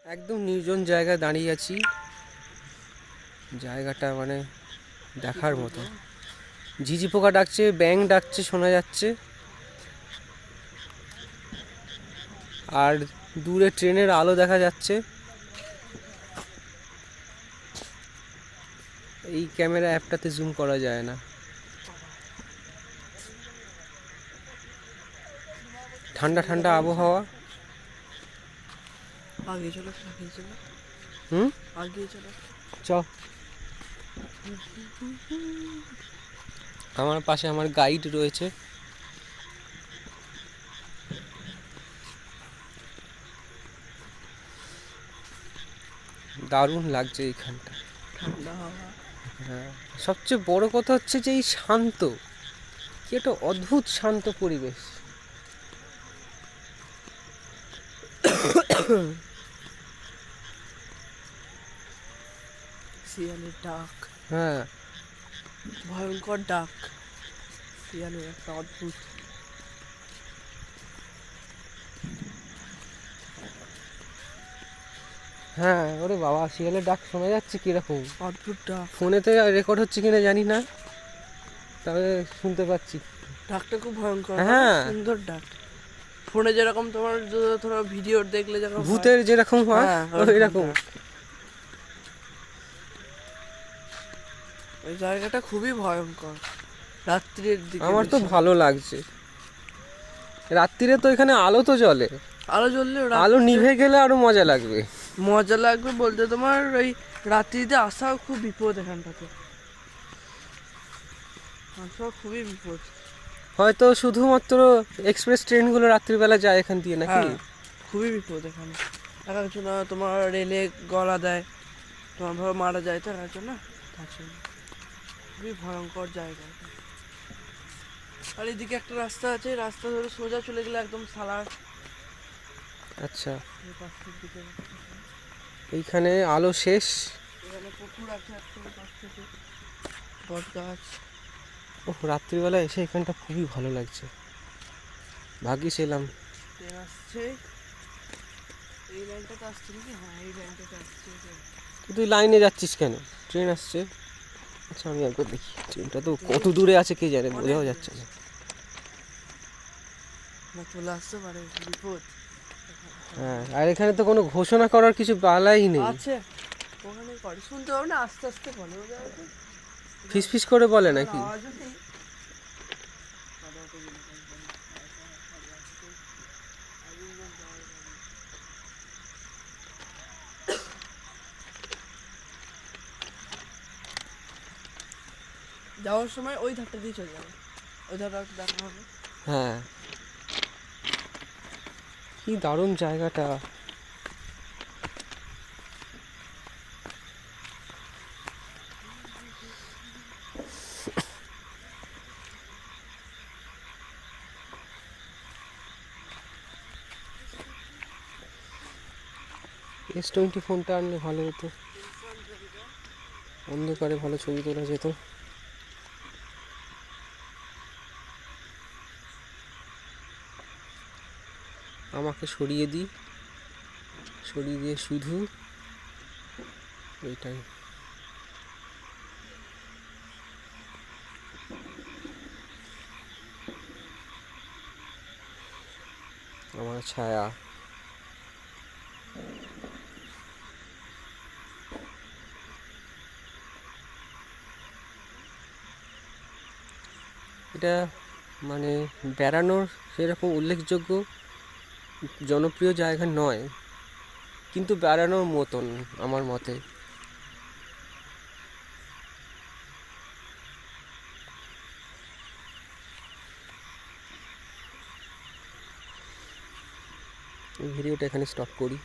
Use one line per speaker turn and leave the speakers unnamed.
একদম নির্জন জায়গায় দাঁড়িয়ে আছি। জায়গাটা মানে দেখার মতো। ঝিঝি পোকা ডাকছে, ব্যাঙ ডাকছে শোনা যাচ্ছে, আর দূরে ট্রেনের আলো দেখা যাচ্ছে। এই ক্যামেরা অ্যাপটাতে জুম করা যায় না। ঠান্ডা ঠান্ডা আবহাওয়া।
আগে চলো, আগে চলো, আগে চলো।
চ। আমার পাশে আমার গাইড রয়েছে। দারুণ লাগছে এইখানটা,
ঠান্ডা হাওয়া।
হ্যাঁ, সবচেয়ে বড় কথা হচ্ছে যে এই শান্ত, কি একটা অদ্ভুত শান্ত পরিবেশ।
শিয়ালের ডাক,
হ্যাঁ,
ভয়ঙ্কর ডাক। শিয়ালের একটা অদ্ভুত।
হ্যাঁ, ওরে বাবা, শিয়ালের ডাক শোনা যাচ্ছে কিরকম।
অদ্ভুত ডাক।
ফোনেতে রেকর্ড হচ্ছে কিনা জানি না, তবে শুনতে পাচ্ছি।
ডাকটা খুব ভয়ঙ্কর,
হ্যাঁ,
সুন্দর ডাক। ফোনে যেরকম তোমার ধরো ভিডিও দেখলে যেরকম
ভূতের যেরকম হয় ওইরকম।
ওই জায়গাটা খুবই ভয়ঙ্কর রাত্রির দিকে।
আমার তো ভালো লাগছে। রাত্রিরে তো এখানে আলো তো জ্বলে,
আলো জ্বললে
আলো নিভে গেলে আরো মজা লাগবে।
মজা লাগবে বলতে তোমার ওই রাত্রিতে আসাও খুব বিপদ। এখানটাতে আসা খুবই বিপদ।
হয়তো শুধুমাত্র এক্সপ্রেস ট্রেনগুলো রাত্রিবেলা যায় এখান দিয়ে নাকি।
খুবই বিপদ এখানে। দেখা যাচ্ছে না তোমার রেলে গলা দেয়, তোমার ভাবে মারা যায়, তো দেখা যাচ্ছে না, তার জন্য খুবই ভয়ঙ্কর জায়গা। আর এদিকে একটা রাস্তা আছে, রাস্তা ধরে সোজা চলে গেলে একদম সালার।
আচ্ছা,
পাশের দিকে
এইখানে আলো শেষ।
এখানে পুকুর আছে একটা, পাশ থেকে বট গাছ।
ও, রাত্রিবেলা এসে এখানটা খুবই ভালো লাগছে। ভাগ্যিস এলাম।
ট্রেন আসছে, এই লাইনটাতে আসছে নাকি? হ্যাঁ, এই লাইনটাতে আসছে।
তুই লাইনে যাচ্ছিস কেন? ট্রেন আসছে। আচ্ছা, আমি একবার দেখি ট্রেনটা তো কত দূরে আছে কে জানে, বোঝাও যাচ্ছে না।
চলে আসতে পারে, বিপদ।
হ্যাঁ, আর এখানে তো কোনো ঘোষণা করার কিছু বালাই নেই।
আছে ওখানে করে, শুনতে পাবো না, আস্তে আস্তে বলে।
ফিস ফিস করে বলে নাকি?
যাওয়ার সময় ওই ধারটা দিয়ে চলে যাবে, ওই ধারটা দেখা হবে।
হ্যাঁ, কি দারুণ জায়গাটা। S20 ফোনটা আনলে ভালো হতো, অন্ধকারে ভালো ছবি তোলা যেত। আমাকে সরিয়ে দিয়ে শুধু এইটাই। আমার ছায়া। এটা মানে বেড়ানোর সেরকম উল্লেখযোগ্য জনপ্রিয় জায়গা নয়, কিন্তু বেড়ানোর মতন আমার মতে। ভিডিওটা এখানে স্টপ করি।